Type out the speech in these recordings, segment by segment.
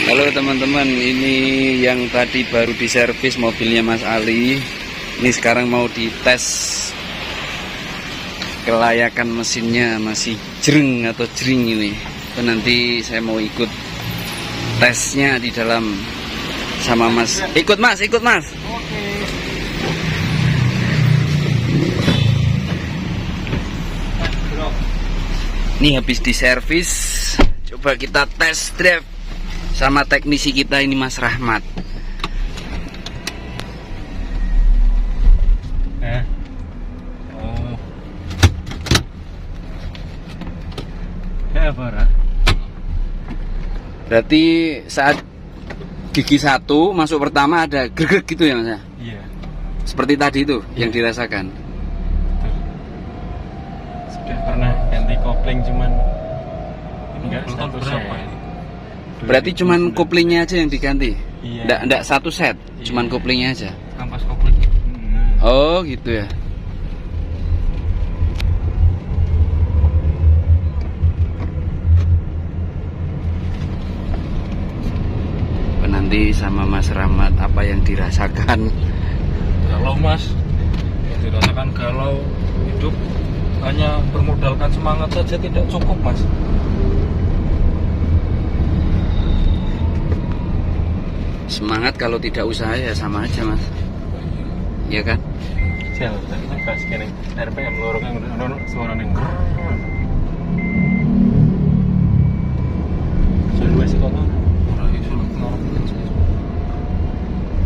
Halo teman-teman, ini yang tadi baru diservis mobilnya Mas Ali. Ini sekarang mau dites kelayakan mesinnya, masih jreng atau jering ini. Nanti saya mau ikut tesnya di dalam sama Mas. Ikut Mas. Oke. Ini habis diservis, coba kita tes drive sama teknisi kita ini Mas Rahmat. Oh. Ya, Bara. Berarti saat gigi 1 masuk pertama ada greg gitu ya Mas? Iya. Seperti tadi itu yang dirasakan. Betul. Sudah pernah ganti kopling cuman enggak satu berapa ini? Berarti cuman koplingnya aja yang diganti? Iya. Enggak satu set, cuman koplingnya aja. Kampas kopling. Oh gitu ya. Nanti sama Mas Rahmat apa yang dirasakan. Galau Mas, yang dirasakan galau, hidup hanya bermodalkan semangat saja tidak cukup Mas. Semangat kalau tidak usaha ya sama aja Mas. Iya kan? Sial, tadi pas kene RPM lorongnya ngono suara ning. Sudah sih kono. Ora iso lorong.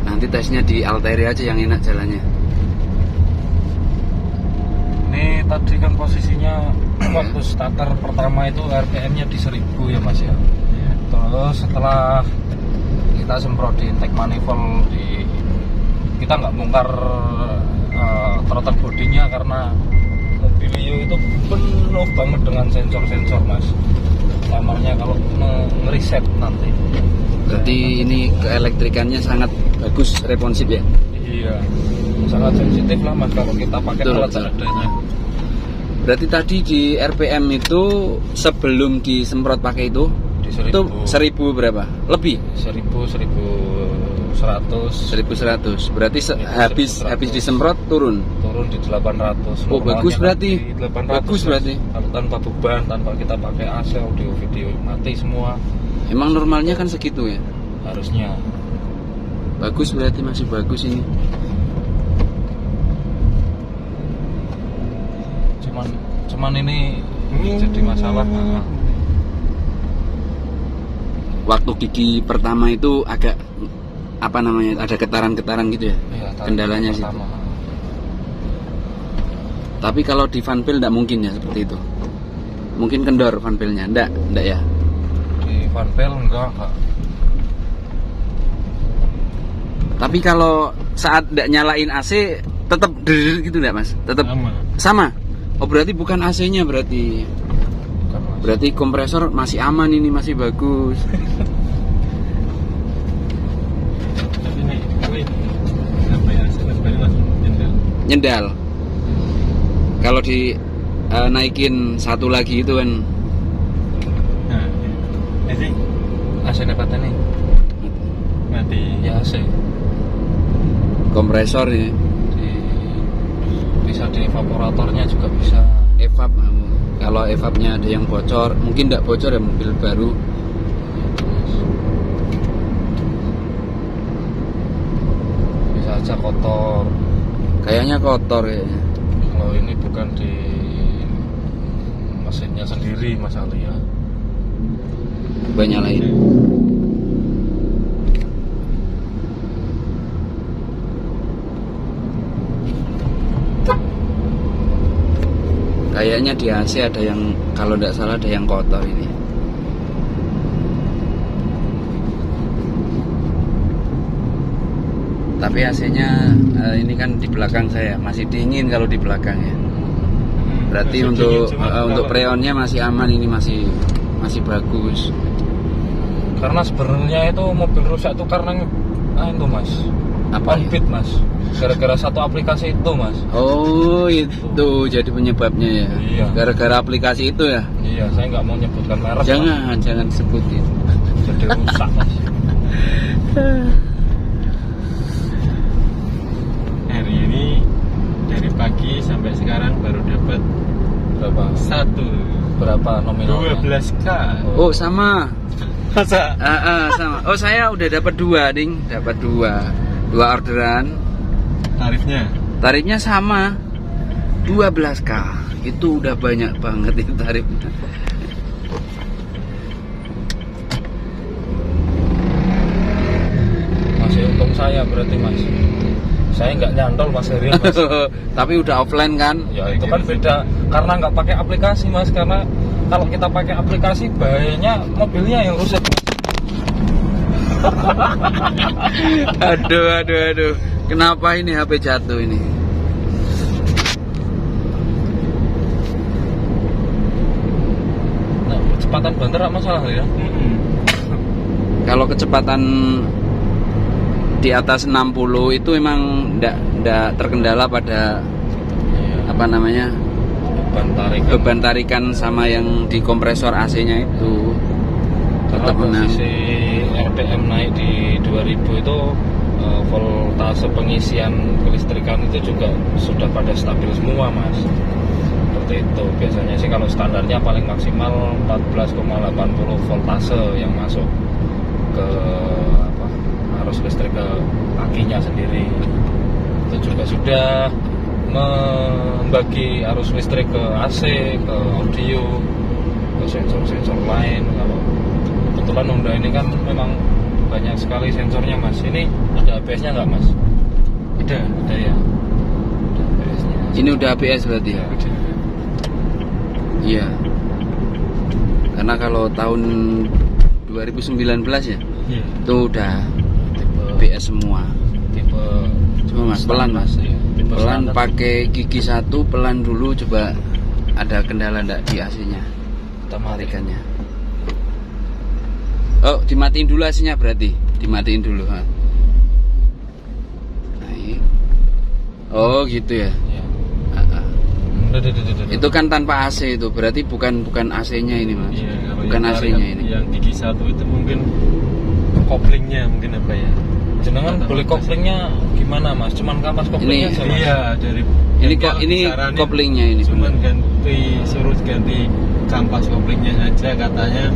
Nanti tesnya di Altairi aja yang enak jalannya. Ini tadi kan posisinya waktu starter pertama itu RPM-nya di 1000 ya Mas ya. Terus setelah kita semprot di intake manifold kita nggak bongkar throttle bodinya karena mobilio itu penuh banget dengan sensor-sensor Mas. Kamarnya kalau ngereset nanti. Berarti ini keelektrikannya sangat bagus, responsif ya? Iya, sangat sensitif lah Mas kalau kita pakai alat seadanya. Berarti tadi di RPM itu sebelum disemprot pakai itu Di 1000 berapa? Lebih? 1100. Berarti habis disemprot turun Di 800. Oh bagus berarti. Di 800, Bagus berarti. Kalau tanpa beban, tanpa kita pakai AC, audio video mati semua. Emang normalnya kan segitu ya? Harusnya. Bagus berarti, masih bagus ini. Cuman ini jadi masalah. Waktu gigi pertama itu agak apa namanya? Ada getaran-getaran gitu ya? Iya, kendalanya sih. Tapi kalau di fanpil enggak mungkin ya seperti itu. Mungkin kendor fanpilnya, enggak ya? Di fanpil enggak. Tapi kalau saat enggak nyalain AC tetap der gitu enggak Mas? Tetap sama. Oh berarti bukan AC-nya berarti. Bukan, Mas. Berarti kompresor masih aman ini, masih bagus. Tapi ini sampai AC langsung Nyendal. Kalau di naikin satu lagi itu kan. Nah, ini AC nepatnya nih. Mati. Ya AC. Kompresor ini. Bisa di evaporatornya juga bisa. Evap. Kalau evapnya ada yang bocor, mungkin tidak bocor ya mobil baru. Bisa aja kotor. Kayaknya kotor ya. Kalau ini bukan di mesinnya sendiri Mas Ali ya. Coba nyalain. Kayaknya di AC ada yang, kalau tidak salah ada yang kotor ini. Tapi AC-nya ini kan di belakang saya masih dingin kalau di belakang ya. Berarti untuk freonnya masih aman, ini masih bagus. Karena sebenarnya itu mobil rusak itu karena itu Mas. Apa? Unfit Mas. Gara-gara satu aplikasi itu Mas. Oh itu jadi penyebabnya ya. Iya. Gara-gara aplikasi itu ya. Iya. Iya, saya nggak mau nyebutkan merek. Jangan sebutin. Jadi rusak mas. Hari ini dari pagi sampai sekarang baru dapat Berapa? Berapa nominalnya? 12K. Oh sama. Masa? Sama. Oh saya udah dapat 2 ding, dapat 2 orderan. Tarifnya sama 12K. Itu udah banyak banget itu tarifnya. Masih untung saya berarti mas. Saya nggak nyantol mas Herian mas. Tapi udah offline kan? Ya itu kan beda karena nggak pakai aplikasi mas. Karena kalau kita pakai aplikasi bahayanya mobilnya yang rusak. Aduh. Kenapa ini HP jatuh ini? Nah, kecepatan banter apa masalah ya? Kalau kecepatan di atas 60 itu memang enggak terkendala pada apa namanya? Beban tarikan sama yang di kompresor AC-nya itu. Tetap menang. Posisi RPM naik di 2000 itu voltase pengisian kelistrikan itu juga sudah pada stabil semua mas. Seperti itu biasanya sih kalau standarnya paling maksimal 14,80 voltase yang masuk ke arus listrik ke akinya sendiri. Itu juga sudah membagi arus listrik ke AC, ke audio, ke sensor-sensor lain. Kalau kebetulan Honda ini kan memang banyak sekali sensornya mas. Ini ada ABS-nya nggak mas? Ada ya. Ada ABS-nya. Ini udah ABS berarti ya? Iya. Karena kalau tahun 2019 ya, itu udah ABS semua. Tipe Cuma mas, pelan mas. Ya. Pelan pakai gigi 1, pelan dulu, coba ada kendala enggak di AC-nya. Kita matikannya. Oh, dimatiin dulu AC-nya berarti. Dimatiin dulu, ha. Naik. Oh, gitu ya. Ya. Itu kan tanpa AC itu, berarti bukan AC-nya ini, Mas. Iya, bukan AC-nya ini. Yang gigi 1 itu mungkin koplingnya mungkin apa ya? Jenengan beli koplingnya gimana mas? Cuman kampas koplingnya Ini- aja mas? Iya, dari Ini sarannya koplingnya ini. cuman bener. suruh ganti kampas koplingnya saja, katanya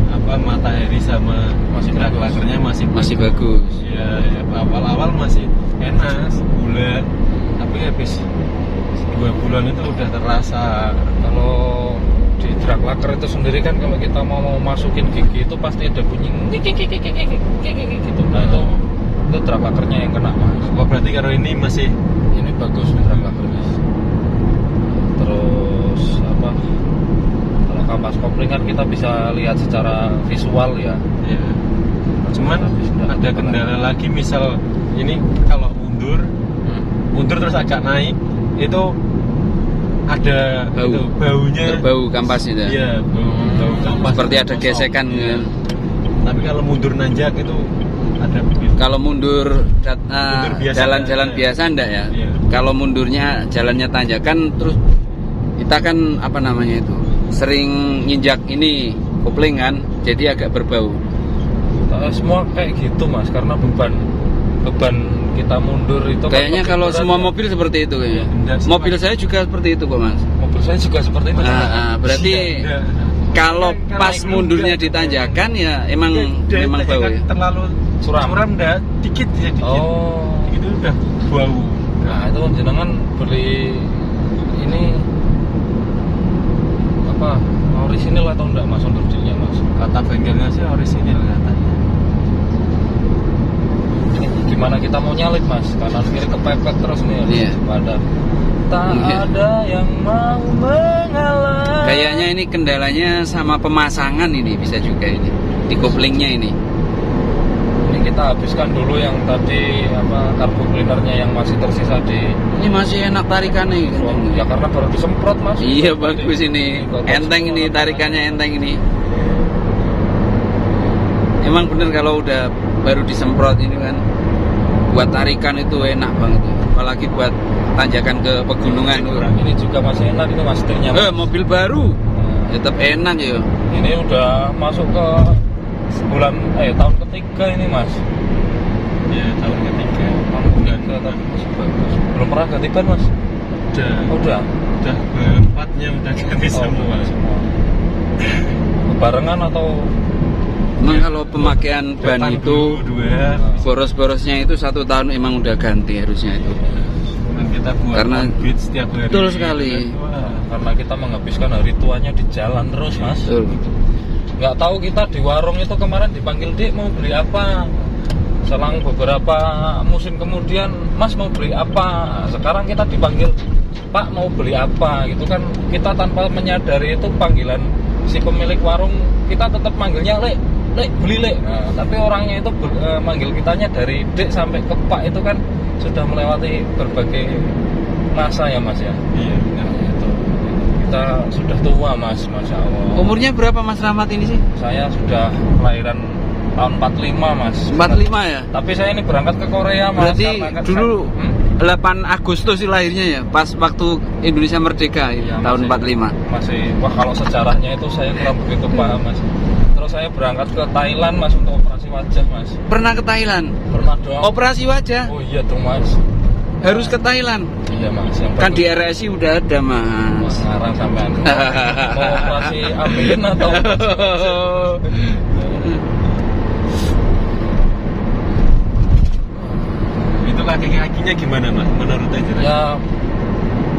apa matahari sama Masih lakernya Masih bagus. ya awal-awal masih enak sebulan, tapi habis 2 bulan itu udah terasa. Kalau di drag laker itu sendiri kan kalau kita mau masukin gigi itu pasti ada bunyi gitu. Nah itu drag lakernya yang kena mas. Oh, berarti kalau ini masih Ini bagus nih drag lakernya. Terus apa? Kalau kampas kopling kan kita bisa lihat secara visual ya. ya. Cuman ada kendala lagi, misal ini kalau mundur terus agak naik itu ada Bau. itu, baunya Berbau kampas itu. iya, bau kampas Seperti ada kosong. gesekan, Iya. kan? Tapi kalau mundur nanjak itu ada begitu. Kalau mundur biasa jalan-jalan enggak, biasa enggak ya? Iya. Kalau mundurnya jalannya tanjakan, terus kita kan apa namanya itu sering nginjak ini kopling kan, jadi agak berbau. Semua kayak gitu mas, karena beban kita mundur itu Kayaknya kan kalau berat semua ya. mobil seperti itu kayaknya. Enggak sih, Mobil Mas. saya juga seperti itu kok mas. Mobil saya juga seperti itu. Berarti Iya. kalau Kalau pas naik mundurnya enggak. ditanjakan ya emang Dia memang bau ya. terlalu Suram. enggak, dikit ya dikit. Oh, Itu udah bau. nah itu jenengan beli ini apa orisinil atau enggak mas untuk dealnya mas? Kata bengkelnya sih orisinil katanya. Ini gimana kita mau nyalip mas? Kanan kiri kepepet terus nih. Iya. Pada tak Iya. ada yang mau mengalah. Kayaknya ini kendalanya sama pemasangan ini bisa juga ini di koplingnya ini. Ini kita habiskan dulu yang tadi apa karbu cleanernya yang masih tersisa di Ini masih enak tarikannya. ruang. Ya karena baru disemprot mas. Iya bagus ini, enteng ini tarikannya enteng ini. Emang bener kalau udah baru disemprot ini kan, buat tarikan itu enak banget. Apalagi buat tanjakan ke pegunungan. Ini juga masih enak ini mas setirnya. Mas. Mobil baru, Tetap enak ya. Ini udah masuk ke tahun ketiga ini mas. Ya tahun ketiga. Tahun ketiga tapi masih bagus. Belum pernah ganti ban mas? Udah berempatnya udah ganti semua. Barengan atau? Memang kalau pemakaian ban itu boros-borosnya itu 1 tahun emang udah ganti harusnya itu. Kita buat Karena beat setiap hari. betul sekali. Karena kita menghabiskan hari tuanya di jalan terus mas. Betul. Nggak tahu kita di warung itu kemarin dipanggil Dik mau beli apa. Selang beberapa musim kemudian Mas mau beli apa. Sekarang kita dipanggil Pak mau beli apa gitu kan. Kita tanpa menyadari itu panggilan si pemilik warung, kita tetap manggilnya Lek beli Lek. Nah, tapi orangnya itu manggil kitanya dari Dek sampai ke Pak itu kan sudah melewati berbagai masa ya Mas ya. Iya. Nah, itu kita sudah tua Mas, Masya Allah. Umurnya berapa Mas Rahmat ini sih? Saya sudah kelahiran tahun 45 Mas. 45 ya? Tapi saya ini berangkat ke Korea Mas. Berarti karena kan dulu 8 Agustus sih lahirnya ya, pas waktu Indonesia merdeka ya, tahun 45. Masih, wah kalau sejarahnya itu saya kurang begitu paham Mas. Terus saya berangkat ke Thailand Mas untuk operasi wajah Mas. Pernah ke Thailand? Pernah dong. Operasi wajah? Oh iya dong Mas. Harus ke Thailand? Iya Mas. Yang Kan bagus. di RSI udah ada Mas. Ngarang sampean. Mau operasi ambilin atau Itu kaki-kakinya gimana Mas? Menurut aja. ya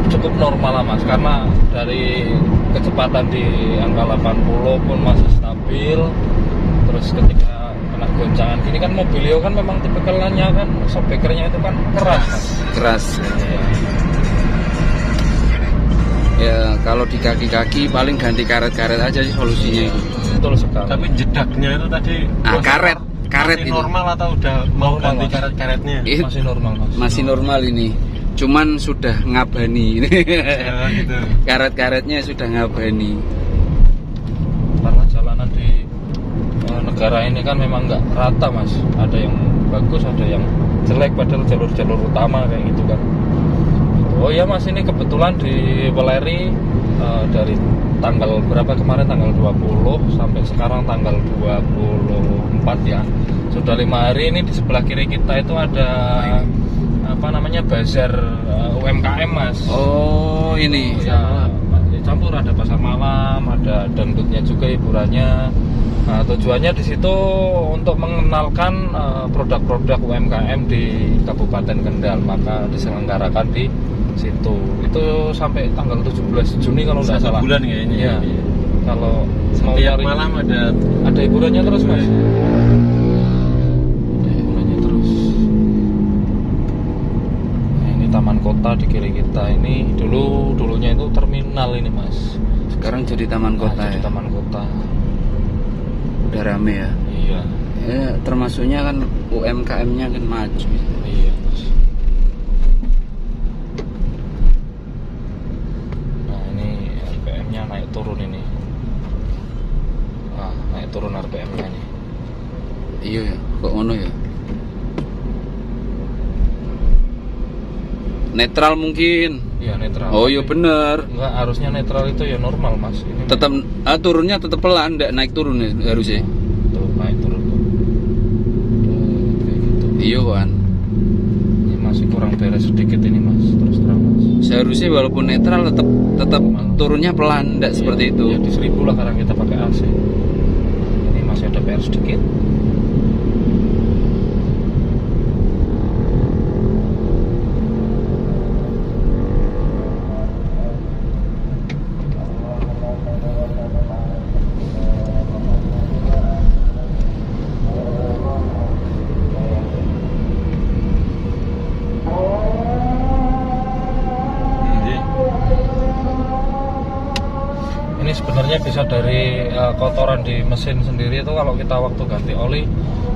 cukup normal lah Mas, karena dari kecepatan di angka 80 pun masih stabil. Terus ketika kena goncangan gini kan mobilio kan memang tipikalnya kan shockbreakernya itu kan keras Mas. Keras. Ya kalau di kaki-kaki paling ganti karet-karet aja sih solusinya itu. Betul sekali. Tapi jedaknya itu tadi Karet masih itu. normal atau udah mau Normal, ganti Mas. karet-karetnya? Masih normal Mas. Masih normal ini. Cuman sudah ngabani. Ya, gitu. Karet-karetnya sudah ngabani. Karena jalanan di negara ini kan memang nggak rata Mas. Ada yang bagus, ada yang jelek, padahal jalur-jalur utama kayak gitu kan. Oh ya Mas, ini kebetulan di Weleri dari tanggal berapa kemarin, tanggal 20 sampai sekarang tanggal 24 ya. Sudah 5 hari ini. Di sebelah kiri kita itu ada apa namanya bazar UMKM Mas. Oh ini. Ya, campur, ada pasar malam, ada dangdutnya juga hiburannya. Nah, tujuannya di situ untuk mengenalkan produk-produk UMKM di Kabupaten Kendal, maka diselenggarakan di situ. Itu sampai tanggal 17 Juni kalau nggak 1 salah. bulan kayaknya. Iya. Kalau mau Setiap nyari- malam ada hiburannya terus Mas. Ada hiburannya terus. Nah, ini taman kota di kiri kita ini dulunya itu terminal ini Mas. Sekarang jadi taman kota Jadi ya. taman kota. Udah rame ya. Iya. Ya termasuknya kan UMKM-nya kan maju. Iya Mas. Nah ini RPM-nya naik turun ini. Nah, naik turun RPM-nya nih. Iya ya, kok ngono ya. Netral mungkin. Iya netral. Oh iya bener. Enggak, harusnya netral itu ya normal Mas. Ini Tetap turunnya tetap pelan, enggak naik turun ya, harusnya. tuh naik turun tuh. Tuh, kayak gitu. Iya kan. Ini masih kurang beres sedikit ini Mas. Terus terang Mas. Seharusnya walaupun netral tetap turunnya pelan, enggak seperti itu. Ya di 1000 lah sekarang kita pakai AC. Ini masih ada PR sedikit. Ini sebenarnya bisa dari kotoran di mesin sendiri itu, kalau kita waktu ganti oli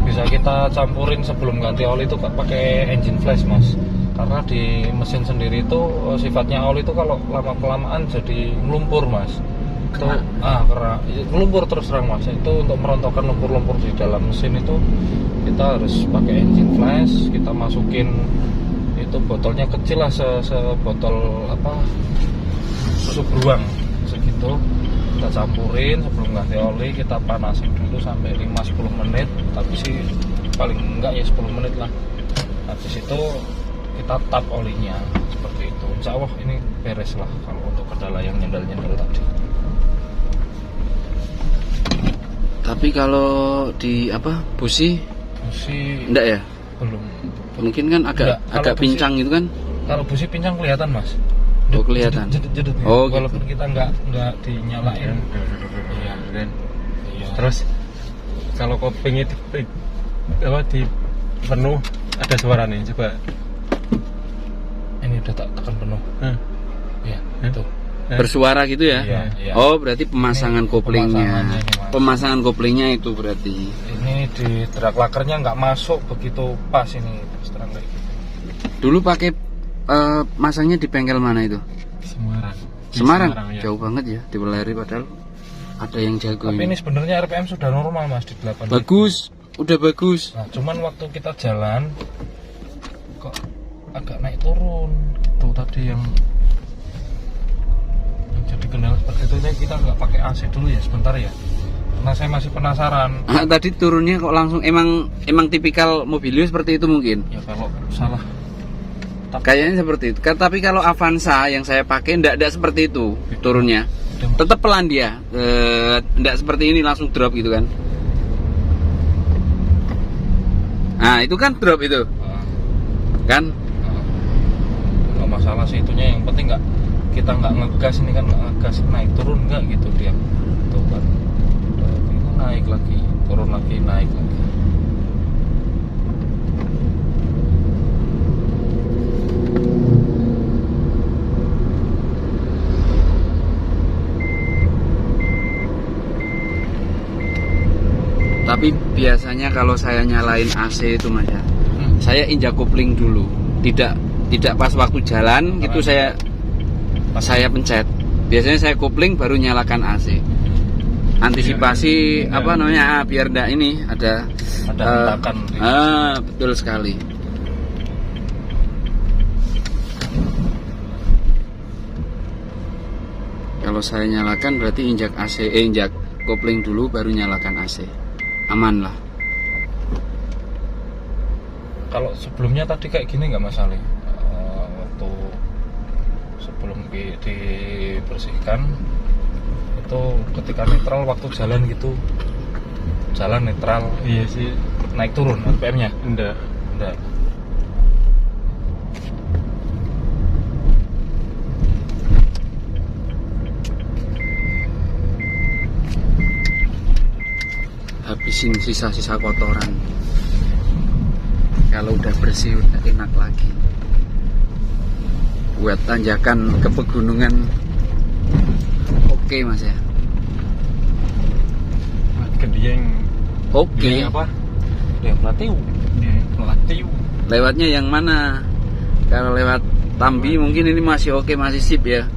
bisa kita campurin sebelum ganti oli itu pakai engine flash Mas. Karena di mesin sendiri itu sifatnya oli itu kalau lama kelamaan jadi ngelumpur Mas. Itu karena ngelumpur terus terang Mas. Itu untuk merontokkan lumpur-lumpur di dalam mesin itu kita harus pakai engine flash. Kita masukin itu botolnya kecil lah, sebotol apa susu beruang segitu. kita campurin sebelum ganti oli, kita panasin dulu sampai 5-10 menit, tapi sih paling enggak ya 10 menit lah. Habis itu kita tap olinya seperti itu. Insya Allah ini beres lah kalau untuk kendala yang nyendal-nyendal tadi. Tapi kalau di busi enggak ya? Belum. Mungkin kan agak Enggak, kalau pincang gitu kan? Kalau busi pincang kelihatan mas. Oh kelihatan. Jedut-jedut ya. Oh, gitu. Walaupun kita nggak dinyalain. Iya. Iya. Terus kalau kopingnya di penuh ada suara nih, coba. Ini udah tak tekan penuh. Iya, itu. Bersuara gitu ya? Iya. Oh berarti pemasangan Ini koplingnya. pemasangannya ini, Mas. Pemasangan koplingnya itu berarti. Ini di drag lakernya nggak masuk begitu pas ini terus terang kayak gitu. Dulu pakai masangnya di bengkel mana itu? Semarang. Di Semarang? ya. Jauh banget ya, di Weleri padahal ada yang jago Tapi ini sebenarnya RPM sudah normal mas di 8. Bagus, udah bagus. Nah, cuman waktu kita jalan kok agak naik turun. Tuh tadi yang jadi kendala seperti itu, kita nggak pakai AC dulu ya sebentar ya. Karena saya masih penasaran. Tadi turunnya kok langsung emang tipikal Mobilio seperti itu mungkin. Ya kalau salah. Kayaknya seperti itu. Tapi kalau Avanza yang saya pakai enggak seperti itu turunnya. Tetap pelan dia. Enggak seperti ini langsung drop gitu kan. Nah, itu kan drop itu. Kan? Nggak masalah sih itunya, yang penting kita nggak ngegas, ini kan nggak ngegas naik turun nggak gitu dia. Tuh kan. Itu naik lagi, turun lagi, naik lagi. Tapi biasanya kalau saya nyalain AC itu Mas ya, saya injak kopling dulu. Tidak pas waktu jalan gitu saya pencet. Biasanya saya kopling baru nyalakan AC. Antisipasi biar enggak ini ada hentakan. Betul sekali. Kalau saya nyalakan berarti injak kopling dulu baru nyalakan AC. Aman lah. Kalau sebelumnya tadi kayak gini nggak masalah. Waktu sebelum dibersihkan itu ketika netral waktu jalan gitu, jalan netral. Iya sih. Naik turun RPM-nya? Enggak. Habisin sisa-sisa kotoran. Kalau udah bersih udah enak lagi. Buat tanjakan ke pegunungan oke Mas ya. Kedieng. Oke. Apa? Yang Platiu. Lewatnya yang mana? Kalau lewat Tambi mungkin ini masih oke, masih sip ya.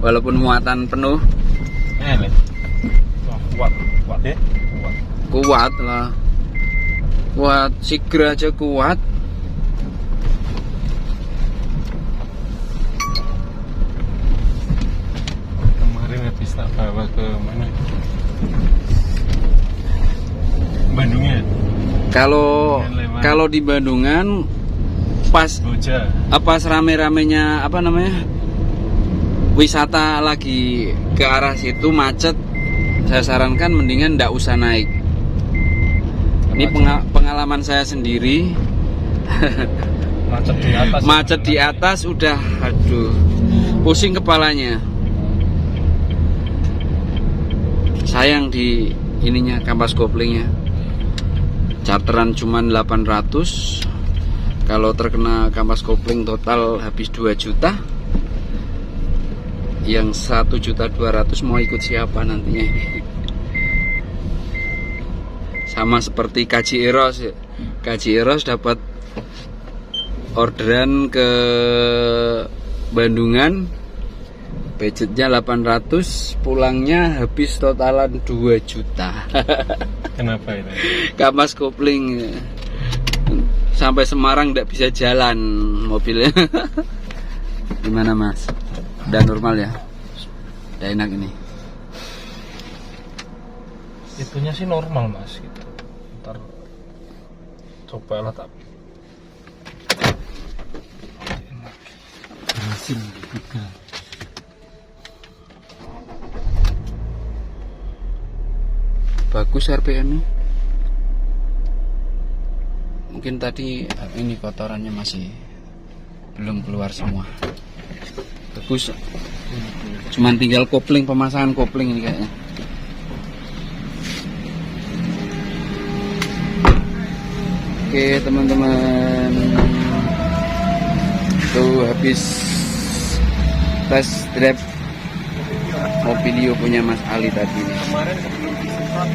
Walaupun muatan penuh. Kuat. Kuat lah. Kuat, Sigra aja kuat. Kemarin habis tak bawa ke mana? Bandungnya. Kalau di Bandungan pas Boja. rame-ramenya wisata lagi ke arah situ macet, saya sarankan mendingan ndak usah naik. Ini pengalaman saya sendiri. Macet di atas udah aduh pusing kepalanya. Sayang di ininya kampas koplingnya. Charteran cuman 800. Kalau terkena kampas kopling total habis 2 juta. Yang 1.200.000 mau ikut siapa nantinya ini? Sama seperti Kaji Eros dapat orderan ke Bandungan, budgetnya 800, pulangnya habis totalan 2 juta. Kenapa itu? Kampas kopling sampai Semarang tidak bisa jalan mobilnya. Gimana Mas? Udah normal ya? Udah enak ini. itunya sih normal mas gitu. Ntar coba lah tak mesin juga. Bagus RPM-nya. Mungkin tadi ini kotorannya masih belum keluar semua. Bagus. Cuman tinggal kopling, pemasangan kopling ini kayaknya. Oke teman-teman, tuh habis tes drive Mobilio punya Mas Ali tadi. Kemarin sebelum disemprot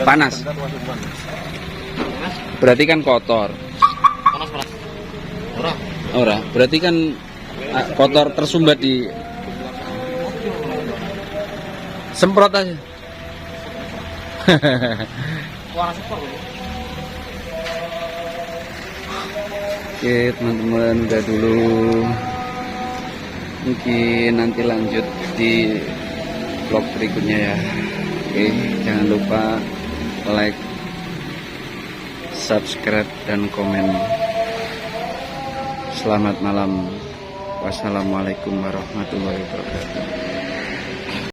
Panas. Berarti kan kotor. Panas panas. Ora, berarti kan kotor tersumbat di semprot aja. Warna sepor. Oke teman-teman, udah dulu. Mungkin nanti lanjut di vlog berikutnya ya. Oke, jangan lupa like, subscribe, dan komen. Selamat malam. Wassalamualaikum warahmatullahi wabarakatuh.